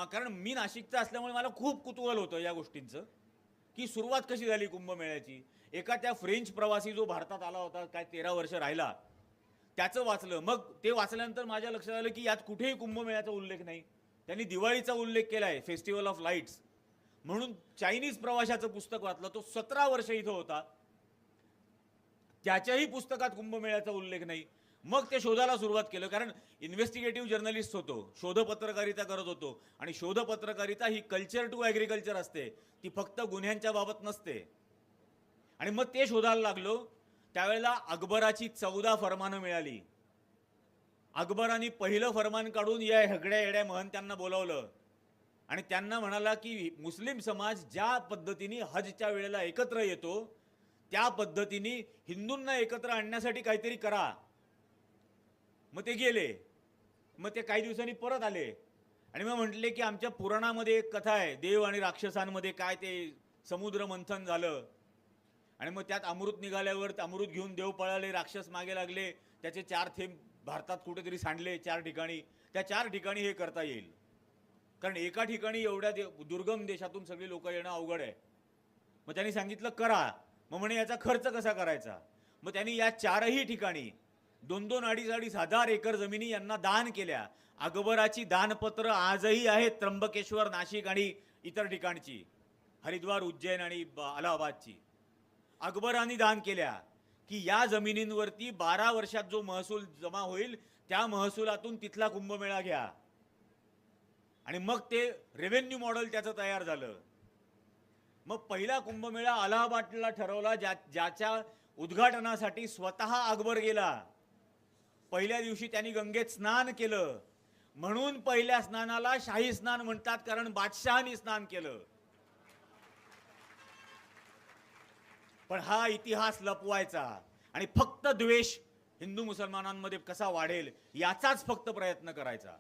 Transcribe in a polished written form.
कारण मी नाशिकचा असल्यामुळे मला खूप कुतूहल होतं या गोष्टींचं, की सुरुवात कशी झाली कुंभमेळ्याची. एका त्या फ्रेंच प्रवासी जो भारतात आला होता, काय 13 वर्ष राहिला, त्याचं वाचलं. मग ते वाचल्यानंतर माझ्या लक्षात आलं की यात कुठेही कुंभमेळ्याचा उल्लेख नाही. त्यांनी दिवाळीचा उल्लेख केला आहे, फेस्टिवल ऑफ लाईट्स म्हणून. चायनीज प्रवाशाचं पुस्तक वाचलं, तो 17 वर्ष इथं होता, त्याच्याही पुस्तकात कुंभमेळ्याचा उल्लेख नाही. मग ते शोधाला सुरुवात केलं, कारण इन्व्हेस्टिगेटिव्ह जर्नलिस्ट होतो, शोध पत्रकारिता करत होतो. आणि शोध पत्रकारिता ही कल्चर टू ॲग्रिकल्चर असते, ती फक्त गुन्ह्यांच्या बाबत नसते. आणि मग ते शोधायला लागलो. त्यावेळेला अकबराची 14 फरमानं मिळाली. अकबराने पहिलं फरमान काढून या हगड्या येड्या महंत्यांना बोलावलं आणि त्यांना म्हणाला की मुस्लिम समाज ज्या पद्धतीने हजच्या वेळेला एकत्र येतो, त्या पद्धतीने हिंदूंना एकत्र आणण्यासाठी काहीतरी करा. मग ते गेले. मग ते काही दिवसांनी परत आले आणि मग म्हटले की आमच्या पुराणामध्ये एक कथा आहे, देव आणि राक्षसांमध्ये काय ते समुद्र मंथन झालं आणि मग त्यात अमृत निघाल्यावर अमृत घेऊन देव पळाले, राक्षस मागे लागले, त्याचे 4 थेंब भारतात कुठेतरी सांडले 4 ठिकाणी. त्या 4 ठिकाणी हे करता येईल, कारण एका ठिकाणी एवढ्या दुर्गम देशातून सगळी लोक येणं अवघड आहे. मग त्यांनी सांगितलं करा. मग म्हणे याचा खर्च कसा करायचा. मग त्यांनी या 4ही ठिकाणी 2-2, 2.5 हजार एकर जमिनी यांना दान केल्या. अकबराची दानपत्र आजही आहेत, त्र्यंबकेश्वर, नाशिक आणि इतर ठिकाणची, हरिद्वार, उज्जैन आणि अलाहाबादची. अकबराने दान केल्या की या जमिनींवरती 12 वर्षात जो महसूल जमा होईल त्या महसुलातून तिथला कुंभमेळा घ्या. आणि मग ते रेव्हेन्यू मॉडेल त्याचं तयार झालं. मग पहिला कुंभमेळा अलाहाबादला ठरवला, ज्याच्या उद्घाटनासाठी स्वतः अकबर गेला. पहिल्या दिवशी त्यांनी गंगेत स्नान केलं, म्हणून पहिल्या स्नानाला शाही स्नान म्हणतात, कारण बादशहानी स्नान केलं. पण हा इतिहास लपवायचा आणि फक्त द्वेष हिंदू मुसलमानांमध्ये कसा वाढेल याचाच फक्त प्रयत्न करायचा.